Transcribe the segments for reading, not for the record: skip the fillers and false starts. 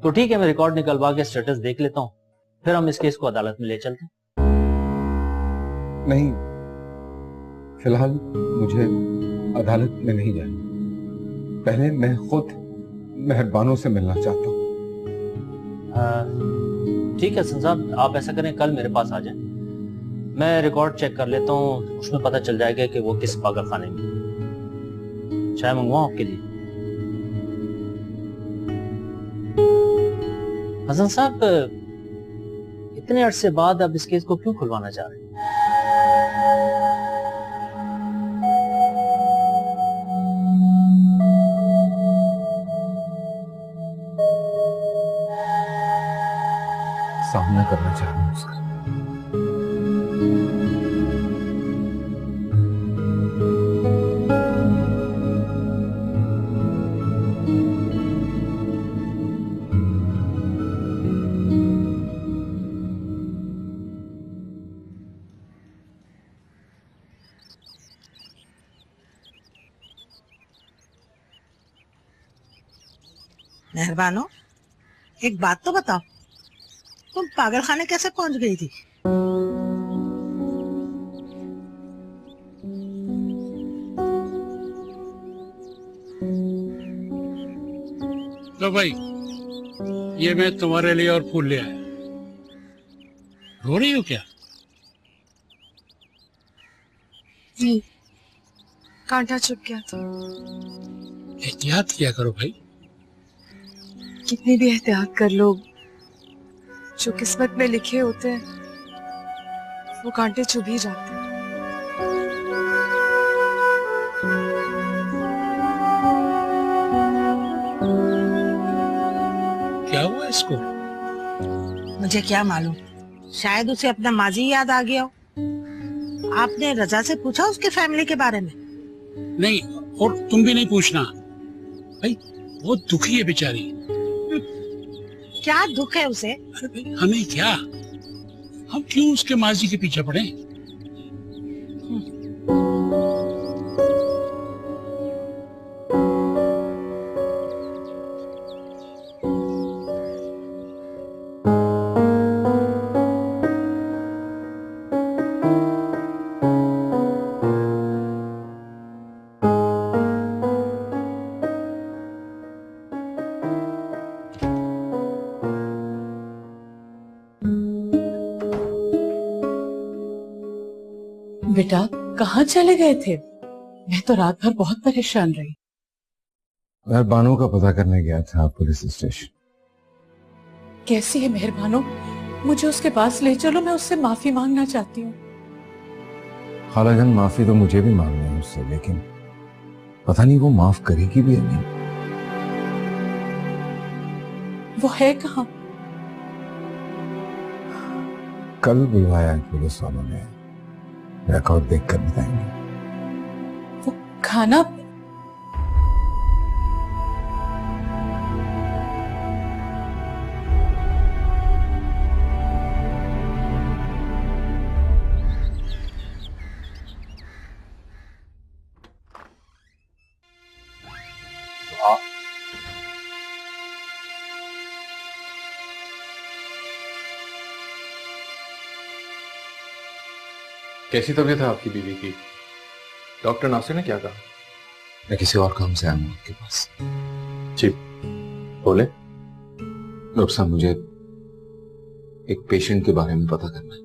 तो ठीक है, मैं रिकॉर्ड निकलवा के स्टेटस देख लेता हूँ, फिर हम इस केस को अदालत में ले चलते हैं। नहीं, फिलहाल मुझे अदालत में नहीं जाना। पहले मैं खुद मेहरबानों से मिलना चाहता हूँ। ठीक है हसन साहब, आप ऐसा करें, कल मेरे पास आ जाएं, मैं रिकॉर्ड चेक कर लेता हूँ, उसमें पता चल जाएगा कि वो किस पागल खाने में। चाय मंगवाऊं आपके लिए? हसन साहब, इतने अरसे बाद अब इस केस को क्यों खुलवाना चाह रहे हैं? सामना करना चाह रहा हूँ उसका। मेहरबानो, एक बात तो बताओ, तुम पागल खाने कैसे पहुंच गई थी? लो भाई, ये मैं तुम्हारे लिए और फूल ले आया। रो रही हो क्या? जी, कांटा चुभ गया था। एहतियात किया करो भाई। कितनी भी एहतियात कर लो, जो किस्मत में लिखे होते हैं वो कांटे चुभ ही जाते हैं। क्या हुआ इसको? मुझे क्या मालूम, शायद उसे अपना माजी याद आ गया हो। आपने रजा से पूछा उसके फैमिली के बारे में? नहीं, और तुम भी नहीं पूछना भाई, बहुत दुखी है बेचारी। क्या दुख है उसे? हमें क्या, हम क्यों उसके माजी के पीछे पड़े? बेटा, कहाँ चले गए थे? मैं तो रात भर बहुत परेशान रही। मेहरबानों का पता करने गया था पुलिस स्टेशन। कैसी है मेहरबानो? मुझे उसके पास ले चलो, मैं उससे माफी मांगना चाहती हूँ। खालाजान, माफी तो मुझे भी मांगनी है उससे, लेकिन पता नहीं वो माफ करेगी भी या नहीं। वो है कहाँ? कल बुलवाया है पुलिस वालों ने, रिकॉर्ड देख कर बताएंगे। वो खाना कैसी तबीयत है आपकी बीवी की? डॉक्टर नासिर ने क्या कहा? मैं किसी और काम से आया हूँ आपके पास। जी, बोले। डॉक्टर साहब, मुझे एक पेशेंट के बारे में पता करना है।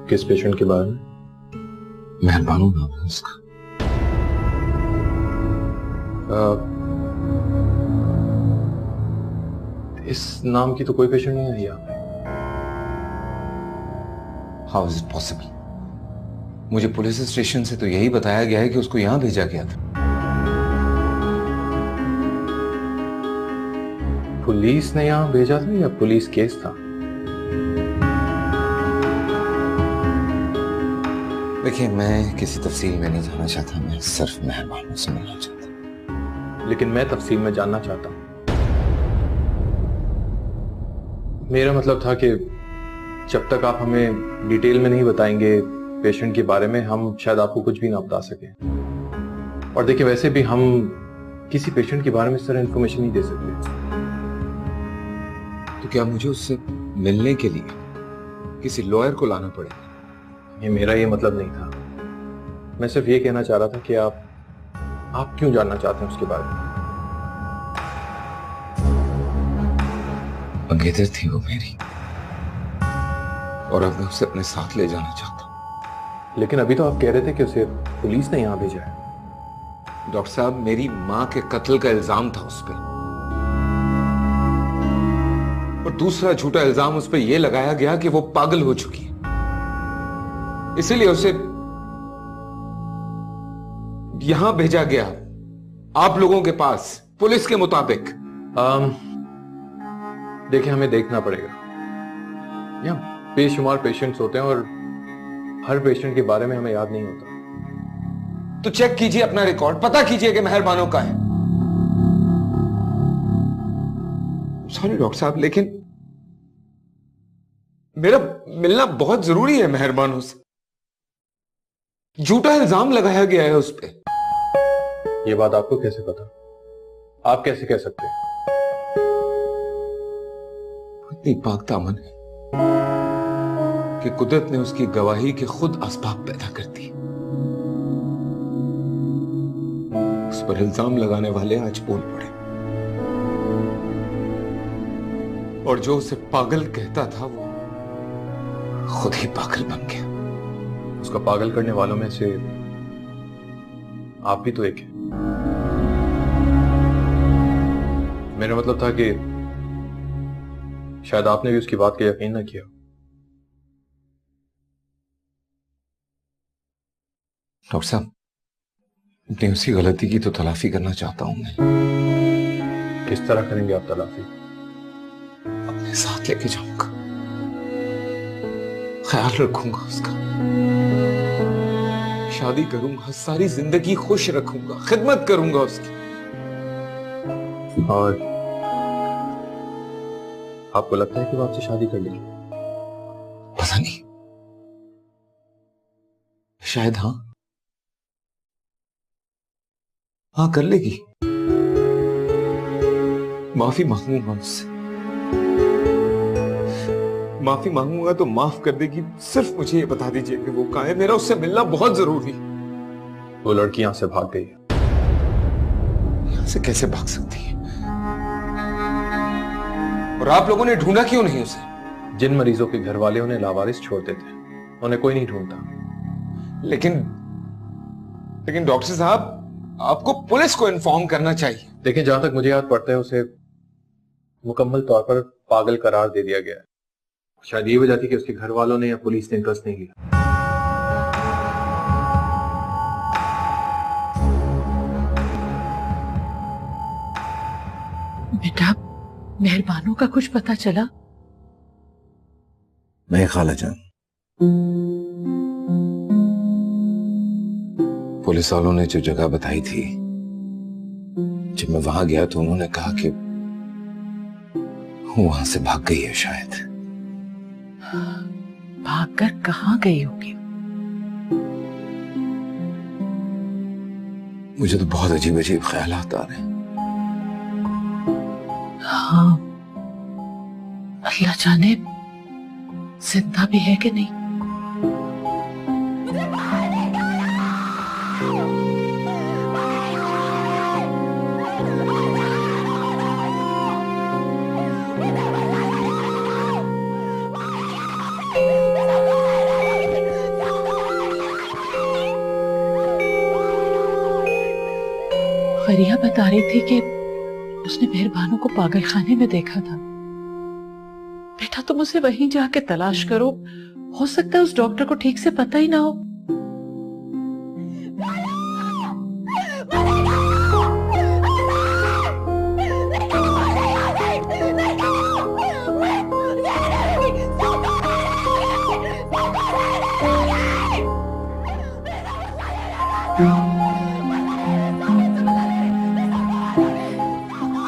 किस पेशेंट के बारे में? मेहरबानों नाम है उसका। इस नाम की तो कोई पेशेंट नहीं है यहाँ पे। How is it possible? मुझे पुलिस स्टेशन से तो यही बताया गया है कि उसको यहां भेजा गया था। पुलिस ने यहाँ भेजा था या पुलिस केस था? देखिए, मैं किसी तफसील में नहीं जाना चाहता, मैं सिर्फ मेहरबानों से मिलना चाहता हूं। लेकिन मैं तफसील में जानना चाहता हूं। मेरा मतलब था कि जब तक आप हमें डिटेल में नहीं बताएंगे पेशेंट के बारे में, हम शायद आपको कुछ भी ना बता सकें। और देखिए, वैसे भी हम किसी पेशेंट के बारे में इस तरह इंफॉर्मेशन नहीं दे सकते। तो क्या मुझे उससे मिलने के लिए किसी लॉयर को लाना पड़ेगा? ये मेरा ये मतलब नहीं था। मैं सिर्फ ये कहना चाह रहा था कि आप क्यों जानना चाहते हैं उसके बारे में। मंगेतर थी वो मेरी, और अब मैं उसे अपने साथ ले जाना चाहता हूं। लेकिन अभी तो आप कह रहे थे कि उसे पुलिस ने यहां भेजा है। डॉक्टर साहब, मेरी मां के कत्ल का इल्जाम था उस पर, और दूसरा झूठा इल्जाम उस पर यह लगाया गया कि वो पागल हो चुकी है, इसीलिए उसे यहां भेजा गया, आप लोगों के पास, पुलिस के मुताबिक। देखिए, हमें देखना पड़ेगा। यहाँ बेशुमार पेशेंट्स होते हैं और हर पेशेंट के बारे में हमें याद नहीं होता। तो चेक कीजिए अपना रिकॉर्ड, पता कीजिए कि मेहरबानों का है। सॉरी डॉक्टर साहब, लेकिन मेरा मिलना बहुत जरूरी है मेहरबानों से। झूठा इल्जाम लगाया गया है उस पर। यह बात आपको कैसे पता? आप कैसे कह सकते हैं? इतनी पाक दामन है कि कुदरत ने उसकी गवाही के खुद असबाब पैदा कर दी। उस पर इल्जाम लगाने वाले आज बोल पड़े, और जो उसे पागल कहता था वो खुद ही पागल बन गया। उसका पागल करने वालों में से आप भी तो एक है। मेरा मतलब था कि शायद आपने भी उसकी बात का यकीन ना किया। डॉक्टर साहब, अपनी उसी गलती की तो तलाफी करना चाहता हूं मैं। किस तरह करेंगे आप तलाफी? अपने साथ लेके जाऊंगा, ख्याल रखूंगा उसका, शादी करूंगा, सारी जिंदगी खुश रखूंगा, खिदमत करूंगा उसकी। और आपको लगता है कि वो आपसे शादी कर लेगी? पता नहीं, शायद हाँ कर लेगी। माफी मांगूंगा उससे, माफी मांगूंगा तो माफ कर देगी। सिर्फ मुझे ये बता दीजिए कि वो कहाँ है, मेरा उससे मिलना बहुत जरूरी। वो लड़की यहां से भाग गई है। यहां से कैसे भाग सकती है? और आप लोगों ने ढूंढा क्यों नहीं उसे? जिन मरीजों के घर वाले उन्हें लावारिस छोड़ते थे, उन्हें कोई नहीं ढूंढता। लेकिन डॉक्टर साहब, आपको पुलिस को इन्फॉर्म करना चाहिए। देखिए, जहां तक मुझे याद पड़ता है उसे मुकम्मल तौर पर पागल करार दे दिया गया है। शायद ये वजह थी कि उसके घर वालों ने या पुलिस ने इंटरेस्ट नहीं लिया। बेटा, मेहरबानों का कुछ पता चला? नहीं खालाजान, पुलिस वालों ने जो जगह बताई थी, जब मैं वहां गया तो उन्होंने कहा कि वो वहां से भाग गई है। शायद भागकर कहाँ गई होगी? मुझे तो बहुत अजीब अजीब ख्यालात आ रहे हैं। हाँ, अल्लाह जाने जिंदा भी है कि नहीं। फरिया बता रही थी कि उसने मेहरबानों को पागल खाने में देखा था। बेटा, तुम उसे वहीं जाके तलाश करो, हो सकता है उस डॉक्टर को ठीक से पता ही ना हो।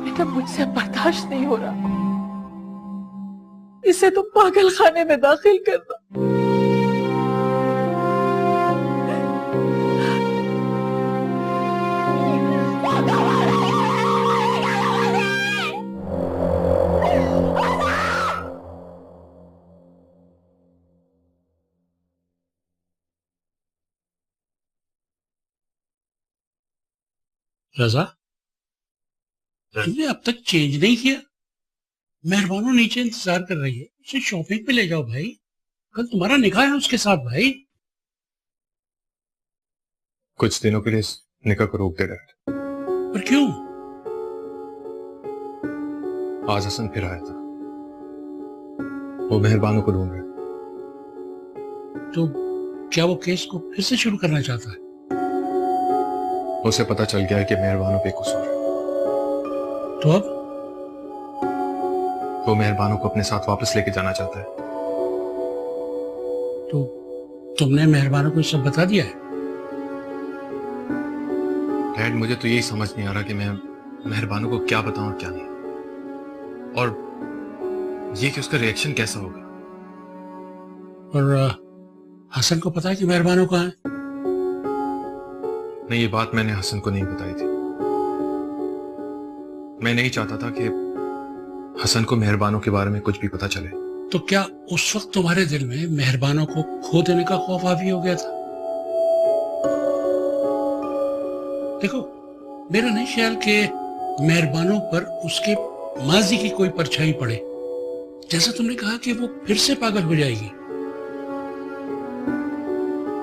बेटा, मुझसे बर्दाश्त नहीं हो रहा, इसे तो पागल खाने में दाखिल कर दो। रजा, तुमने अब तक चेंज नहीं किया? मेहरबानो नीचे इंतजार कर रही है, उसे शॉपिंग पे ले जाओ भाई, कल तुम्हारा निकाह है उसके साथ भाई। कुछ दिनों के लिए इस निकाह को रोक दे रहे। पर क्यों? आज हसन फिर आया था, वो मेहरबानों को ढूंढ रहे। तो क्या वो केस को फिर से शुरू करना चाहता है? उसे पता चल गया है कि मेहरबानों बेकसूर है। तो अब वो मेहरबानों को अपने साथ वापस लेके जाना चाहता है। तो तुमने मेहरबानों को सब बता दिया है? डैड, मुझे तो यही समझ नहीं आ रहा कि मैं मेहरबानों को क्या बताऊं और क्या नहीं, और ये कि उसका रिएक्शन कैसा होगा। और हसन को पता है कि मेहरबानों कहाँ है? नहीं, ये बात मैंने हसन को नहीं बताई थी। मैं नहीं चाहता था कि हसन को मेहरबानों के बारे में कुछ भी पता चले। तो क्या उस वक्त तुम्हारे दिल में मेहरबानों को खो देने का खौफ हावी हो गया था? देखो, मेरा नहीं ख्याल कि मेहरबानों पर उसके माजी की कोई परछाई पड़े। जैसा तुमने कहा कि वो फिर से पागल हो जाएगी।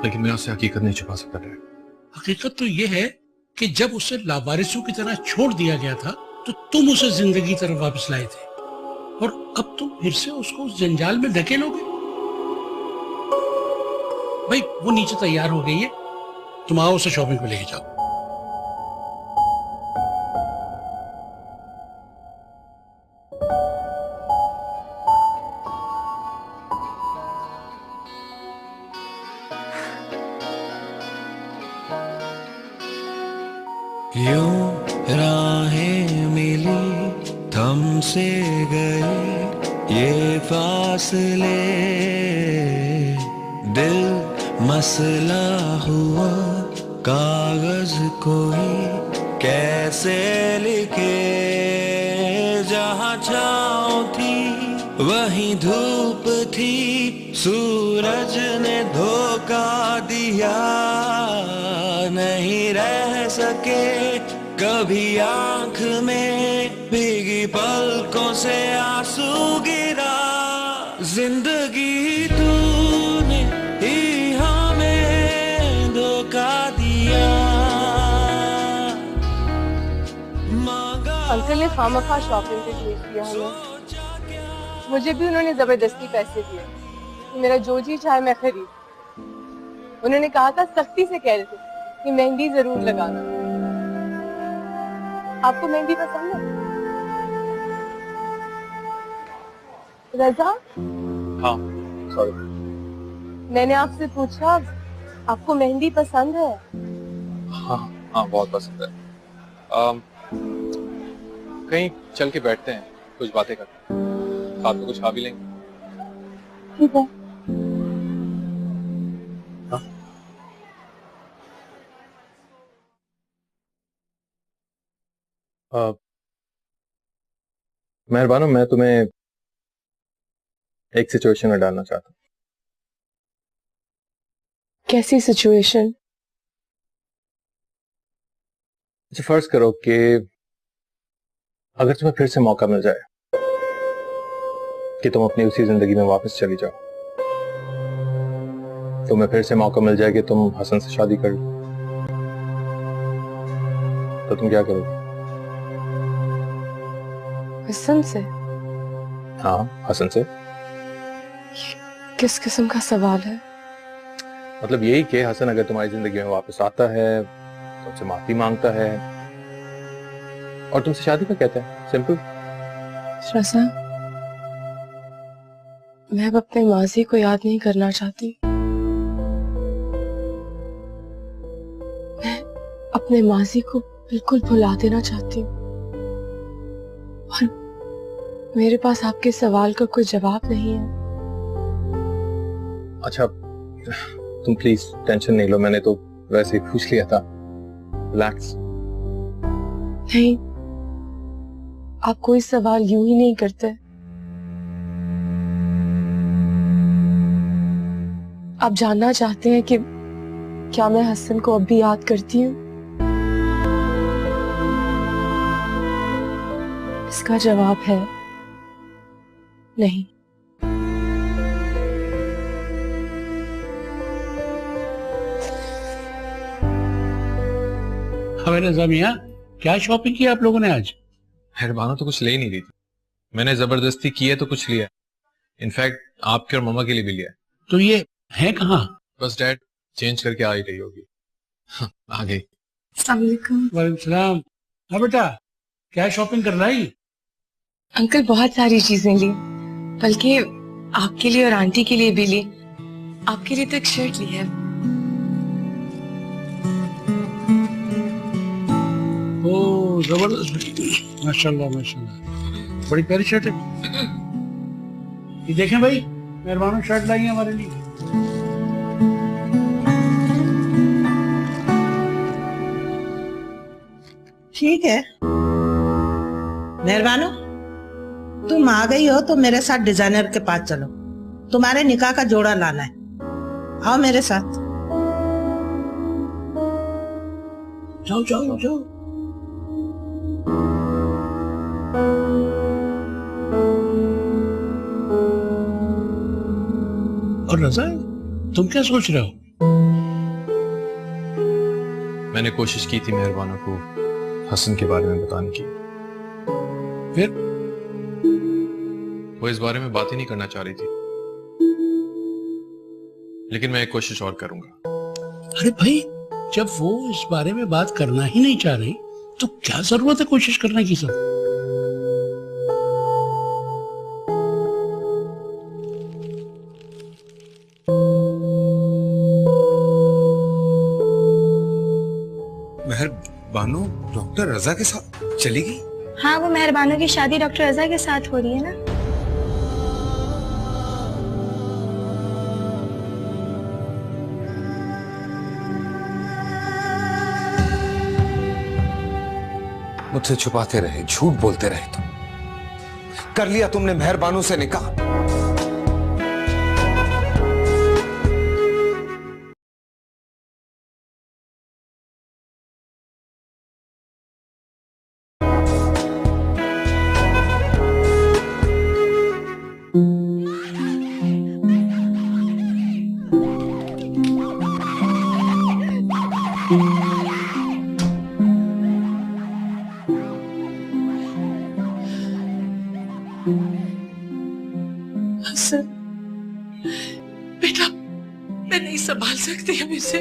लेकिन मैं उससे हकीकत नहीं छुपा सकता डैड। हकीकत तो ये है कि जब उसे लावारिसों की तरह छोड़ दिया गया था तो तुम उसे जिंदगी की तरफ वापस लाए थे, और अब तुम फिर से उसको उस जंजाल में धकेलोगे। भाई, वो नीचे तैयार हो गई है, तुम आओ उसे शॉपिंग पे लेके जाओ। यूं राहें मिली, थम से गए ये फासले, दिल मसला हुआ कागज कोई कैसे लिखे, जहाँ छाँव थी वहीं धूप थी, सूरज ने धोखा दिया, नहीं रह सके कभी आंख में, भीगी पलकों से आंसू गिरा, जिंदगी तूने ही हमें धोखा दिया, मांगा। अंकल ने खामखा शॉपिंग पे भेज दिया हमें। मुझे भी उन्होंने जबरदस्ती पैसे दिए कि मेरा जो जी चाहे मैं खरीद। उन्होंने कहा था, सख्ती से कह रहे थे कि मेहंदी जरूर लगाना। आपको मेहंदी पसंद है रजा? हाँ, सॉरी। मैंने आपसे पूछा, आपको मेहंदी पसंद है? हाँ हाँ, बहुत पसंद है। कहीं चल के बैठते हैं, कुछ बातें करते हैं, साथ में कुछ खा भी लेंगे। ठीक है। हाँ? मेहरबानो, मैं तुम्हें एक सिचुएशन में डालना चाहता हूँ। कैसी सिचुएशन? अच्छा, फर्ज करो कि अगर तुम्हें फिर से मौका मिल जाए कि तुम अपनी उसी जिंदगी में वापस चली जाओ, तुम्हें फिर से मौका मिल जाए कि तुम हसन से शादी कर लो, तो तुम क्या करोगे? हसन से? हाँ, हसन से। किस किस्म का सवाल है? मतलब यही कि हसन अगर तुम्हारी जिंदगी में वापस आता है, तुमसे माफी मांगता है और तुमसे शादी का कहता है, सिंपल। रज़ा, मैं अब अपने माजी को याद नहीं करना चाहती। मैं अपने माजी को बिल्कुल भुला देना चाहती हूँ, और मेरे पास आपके सवाल का कोई जवाब नहीं है। अच्छा, तुम प्लीज टेंशन नहीं लो, मैंने तो वैसे ही पूछ लिया था। रिलैक्स। नहीं, आप कोई सवाल यूं ही नहीं करते। आप जानना चाहते हैं कि क्या मैं हसन को अब भी याद करती हूँ? इसका जवाब है नहीं। हमें रज़ा मियां, क्या शॉपिंग की आप लोगों ने आज? मेहरबाना तो कुछ ले ही नहीं रही थी, मैंने जबरदस्ती की है तो कुछ लिया, इनफैक्ट आपके और मम्मा के लिए भी लिया। तो ये है कहाँ? बस डैड चेंज करके आ ही रही होगी। हाँ, आ गई। वालेकुम सलाम। हाँ बेटा, क्या शॉपिंग कर रही? अंकल बहुत सारी चीजें ली, बल्कि आपके लिए और आंटी के लिए भी ली। आपके लिए तो एक शर्ट ली है। ओ जबरदस्त, माशाल्लाह माशाल्लाह, बड़ी प्यारी शर्ट है। ये देखें भाई, मेहरबान शर्ट लाई है हमारे लिए। ठीक है मेहरबानो, तुम आ गई हो तो मेरे साथ डिजाइनर के पास चलो, तुम्हारे निकाह का जोड़ा लाना है। आओ मेरे साथ। जाओ जाओ जाओ। और रज़ा, तुम क्या सोच रहे हो? मैंने कोशिश की थी मेहरबाना को हसन के बारे में बताने की, फिर वो इस बारे में बात ही नहीं करना चाह रही थी, लेकिन मैं एक कोशिश और करूंगा। अरे भाई, जब वो इस बारे में बात करना ही नहीं चाह रही तो क्या जरूरत है कोशिश करने की? सब मेहरबानो डॉक्टर रजा के साथ चली गई? हाँ, वो मेहरबानों की शादी डॉक्टर रजा के साथ हो रही है ना। मुझसे छुपाते रहे, झूठ बोलते रहे तुम। कर लिया तुमने मेहरबानों से निकाह। बेटा, मैं नहीं संभाल सकती अब इसे।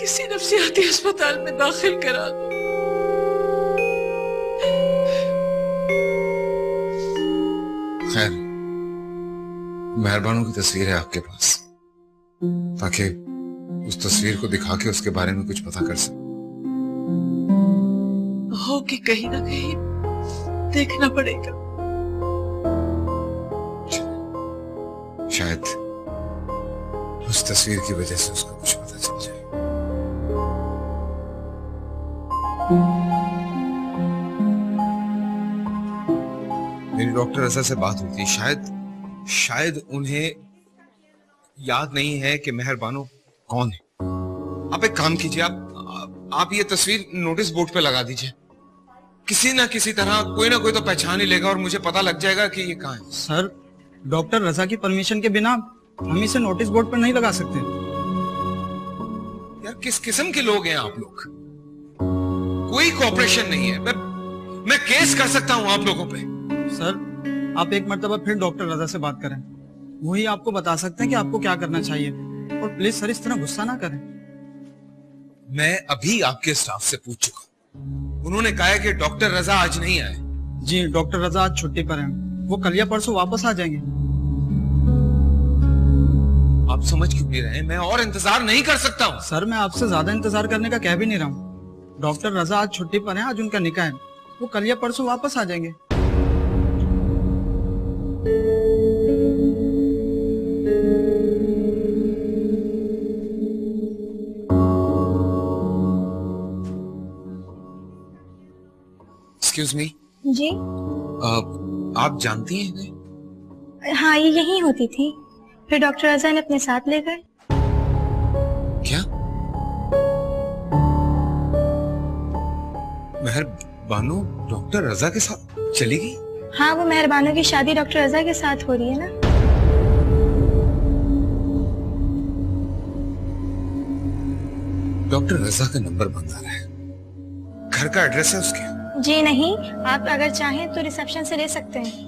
किसी नफ्सियाती अस्पताल में दाखिल करा दो। खैर, मेहरबानों की तस्वीर है आपके पास, ताकि उस तस्वीर को दिखा के उसके बारे में कुछ पता कर सके। हो कि कहीं ना कहीं देखना पड़ेगा। शायद उस तस्वीर की वजह से उसको कुछ पता चल जाए। मेरी डॉक्टर रजा से बात हुई थी, शायद उन्हें याद नहीं है कि मेहरबानो कौन है। आप एक काम कीजिए, आप ये तस्वीर नोटिस बोर्ड पे लगा दीजिए। किसी ना किसी तरह कोई ना कोई तो पहचान ही लेगा और मुझे पता लग जाएगा कि ये कहाँ है। सर, डॉक्टर रजा की परमिशन के बिना हम इसे नोटिस बोर्ड पर नहीं लगा सकते। यार, किस किस्म के लोग हैं आप लोग? कोई कोऑपरेशन नहीं है। मैं केस कर सकता हूं आप लोगों पे। सर, आप एक मर्तबा फिर डॉक्टर रजा से बात करें, वही आपको बता सकते हैं कि आपको क्या करना चाहिए। और प्लीज सर, इस तरह गुस्सा ना करें। मैं अभी आपके स्टाफ से पूछ चुका हूं, उन्होंने कहा है कि डॉक्टर रजा आज नहीं आए। जी, डॉक्टर रजा आज छुट्टी पर हैं, वो कल या परसों वापस आ जाएंगे। आप समझ क्यों नहीं रहे? मैं और इंतजार नहीं कर सकता हूँ। सर, मैं आपसे ज्यादा इंतजार करने का कह भी नहीं रहा हूँ। डॉक्टर रजा आज छुट्टी पर हैं, आज उनका निकाह है, वो कल या परसों वापस आ जाएंगे। Excuse me. जी आप जानती हैं इन्हें? हाँ, ये यहीं होती थी, फिर डॉक्टर रजा ने अपने साथ ले गए। क्या? बानो डॉक्टर रजा के साथ चली गई? हाँ, वो मेहरबानों की शादी डॉक्टर रजा के साथ हो रही है ना। डॉक्टर रजा का नंबर बंद आ रहा है। घर का एड्रेस है उसके? जी नहीं, आप अगर चाहें तो रिसेप्शन से ले सकते हैं।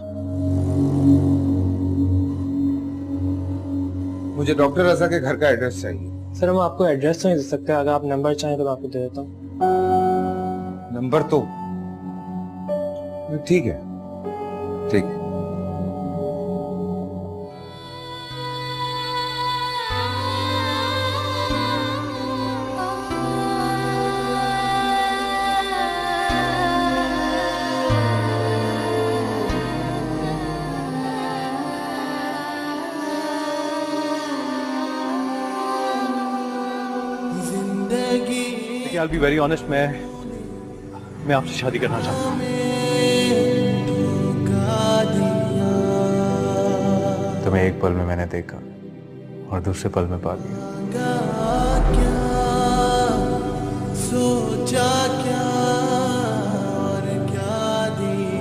मुझे डॉक्टर रजा के घर का एड्रेस चाहिए। सर हम आपको एड्रेस तो नहीं दे सकते, अगर आप नंबर चाहें तो मैं आपको दे देता हूँ। नंबर तो ठीक है, ठीक है। देखिए, I'll be very honest, मैं आपसे शादी करना चाहता हूँ। तुम्हें एक पल में मैंने देखा और दूसरे पल में पा लिया। सोचा क्या और क्या दिया।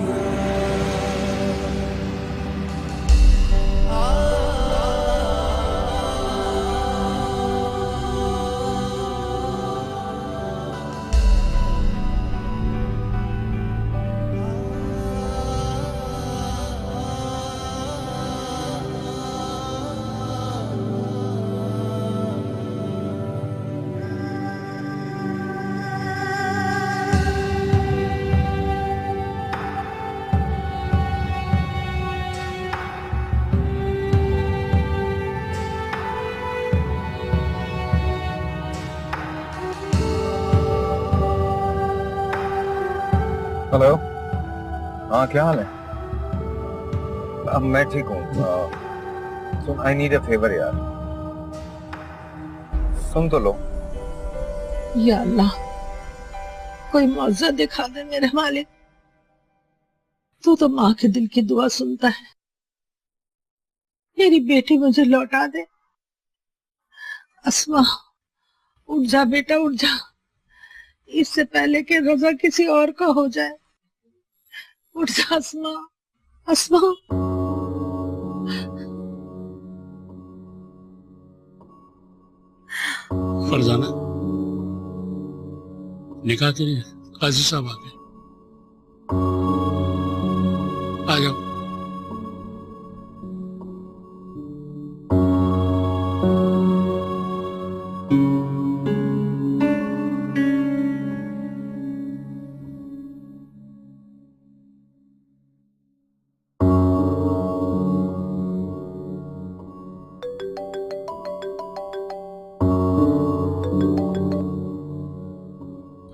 हेलो, हाँ क्या हाल है? अब मैं ठीक हूँ। सुन, आई नीड अ फेवर यार, सुन तो लो। या अल्लाह, कोई मौजूद दिखा दे मेरे मालिक। तू तो माँ के दिल की दुआ सुनता है। मेरी बेटी मुझे लौटा दे। अस्मा, उठ जा बेटा, उठ जा, इससे पहले कि रजा किसी और का हो जाए। उठ जा अस्मा, अस्मा। फरजाना, निकाह के लिए काजी साहब आ गए। आ जाओ।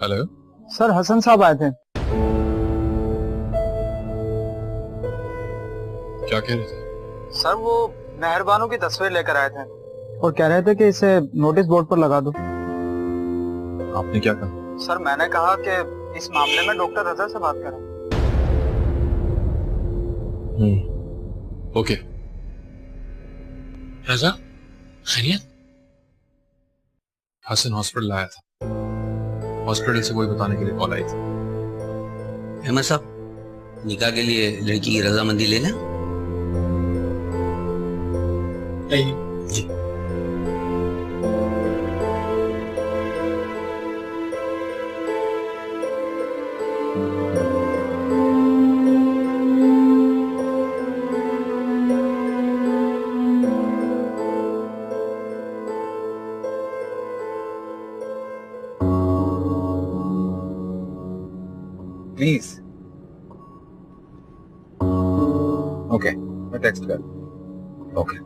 हेलो सर, हसन साहब आए थे। क्या कह रहे थे? सर वो मेहरबानों की तस्वीर लेकर आए थे और कह रहे थे कि इसे नोटिस बोर्ड पर लगा दो। आपने क्या कहा? सर मैंने कहा कि इस मामले में डॉक्टर रजा से बात करें। ओके। रजा, खैरियत? हसन हॉस्पिटल आया था, हॉस्पिटल से वही बताने के लिए कॉल आई थी। अहमद साहब, निकाह के लिए लड़की की रजामंदी ले लें। जी। प्लीज। ओके, मैं टेक्स्ट कर। ओके।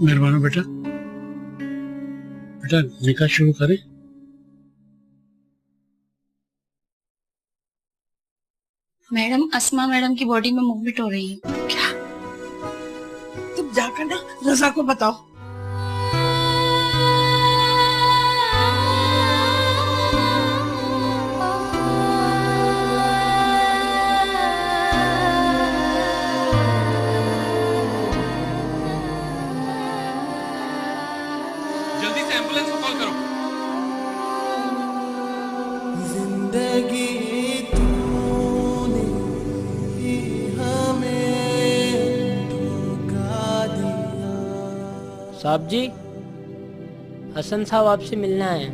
मेहरबान बेटा, बेटा निकाह शुरू करें। मैडम, अस्मा मैडम की बॉडी में मूवमेंट हो रही है। क्या? तुम जाकर ना रजा को बताओ। साहब जी, हसन साहब आपसे मिलना है।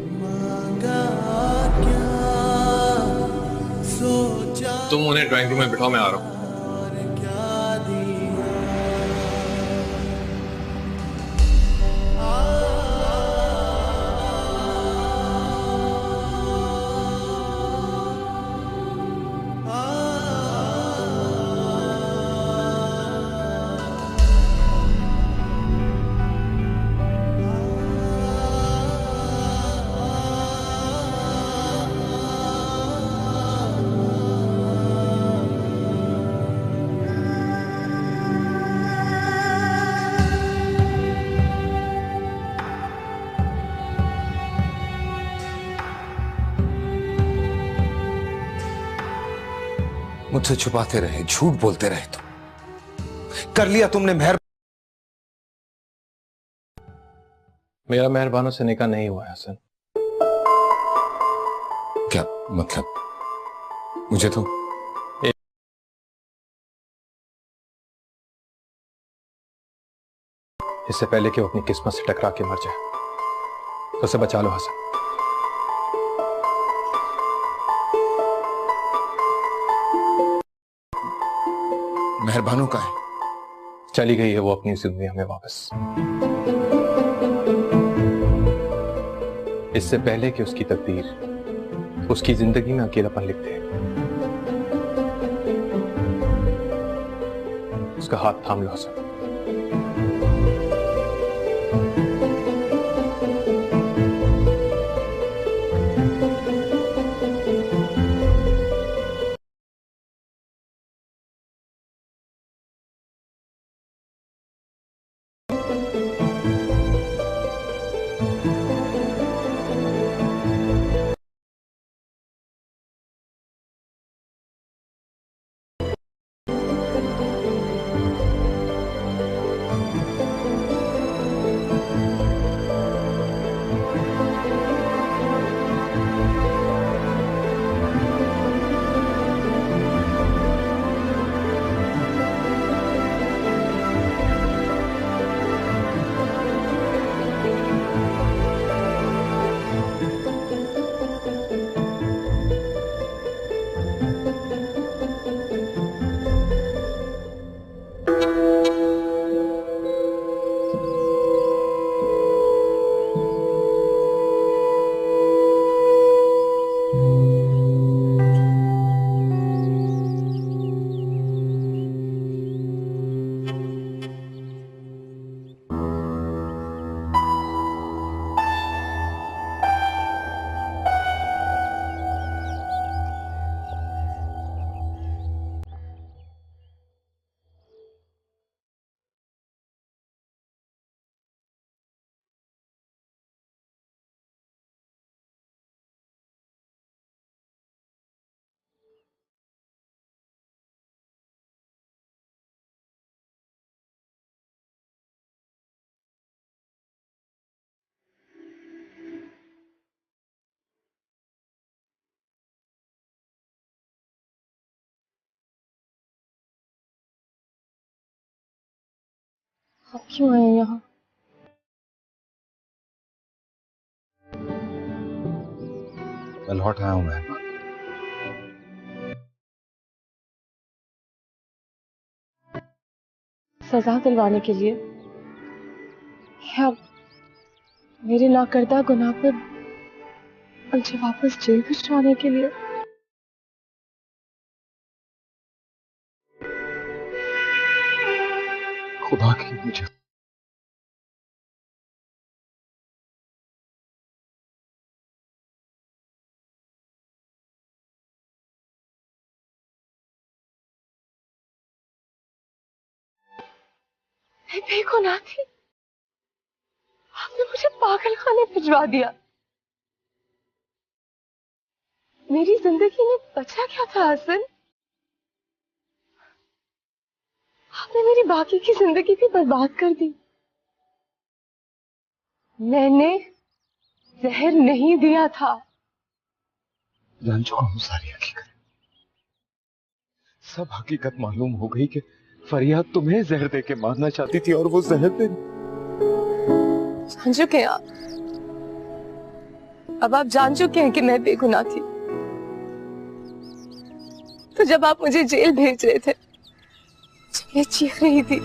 तुम उन्हें ड्राइंग रूम में बिठाओ, मैं आ रहा हूँ। मुझसे छुपाते रहे, झूठ बोलते रहे, तुम कर लिया तुमने। मेरा मेहरबानों से निकाह नहीं हुआ है हसन। क्या मतलब? मुझे तो इससे पहले कि वो अपनी किस्मत से टकरा के मर जाए, तो उसे बचा लो हसन। मेहरबानों का है। चली गई है वो अपनी उसी दुनिया में वापस। इससे पहले कि उसकी तकदीर उसकी जिंदगी में अकेलापन लिख दे, उसका हाथ थाम लो हसन। आप क्यों आए यहाँ? मैं लौट आया हूं मेहरबान। सजा दिलवाने के लिए या मेरे नाकर्दा गुनाह पर मुझे वापस जेल भिजवाने के लिए? खुदा की मुझे मैं बेगुनाह थी, आपने मुझे पागल खाने भिजवा दिया। मेरी जिंदगी में बचा क्या था हसन? आपने मेरी बाकी की जिंदगी भी बर्बाद कर दी। मैंने जहर नहीं दिया था। जान चुका हूं सारी हकीकत। सब हकीकत मालूम हो गई कि फरियाद तुम्हें जहर दे के मारना चाहती थी और वो जहर दे जान चुके हैं आप। अब आप जान चुके हैं कि मैं बेगुनाह थी। तो जब आप मुझे जेल भेज रहे थे, जब मैं चीख रही थी,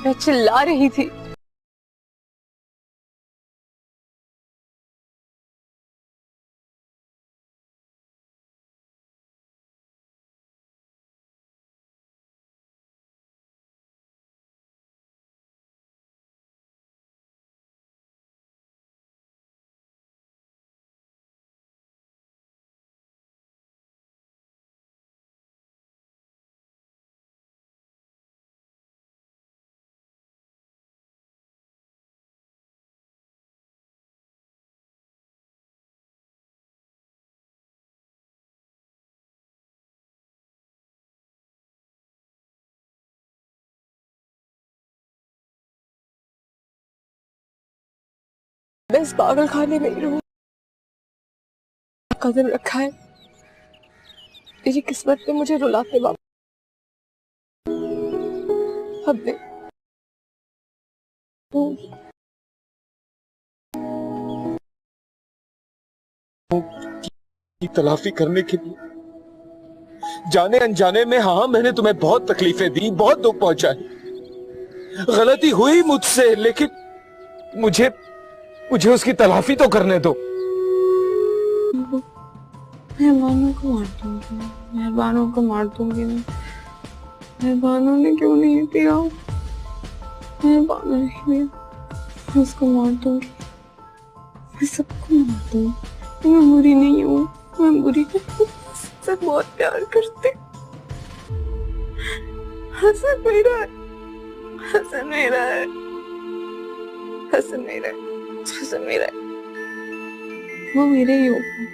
मैं चिल्ला रही थी, मैं इस पागल खाने में ही रहूं। कदम रखा है मेरी किस्मत में मुझे रुलाते बाबा। अब नहीं। की तलाफी करने के लिए जाने अनजाने में, हाँ मैंने तुम्हें बहुत तकलीफें दी, बहुत दुख पहुंचाई, गलती हुई मुझसे, लेकिन मुझे उसकी तलाफी तो करने दो। मेहरबानों को मार दूंगी, मेहरबानों को मार दूंगी मैं। मेहरबानों ने क्यों नहीं दिया? मेहरबानों ने दिया, मैं उसको मार दूंगी, मैं सबको मार दूंगी। मैं बुरी नहीं हूँ, मैं बुरी नहीं हूँ, सबसे बहुत प्यार करती। हसन मेरा है, हसन मेरा है, हसन मेरा है, हसन मेरा है, वो मेरे ही होगा।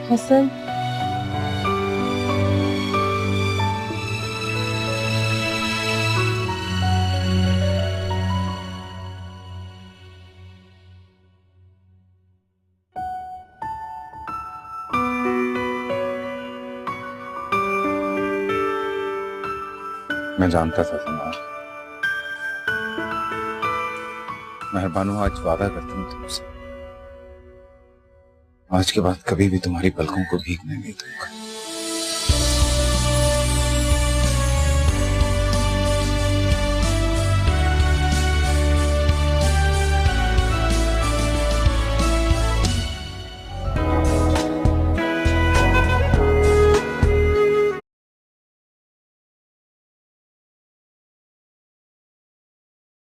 हसन, मैं जानता था सना। मेहरबानों, आज वादा करता हूँ तुमसे, आज के बाद कभी भी तुम्हारी पलकों को भीगने नहीं दूंगा।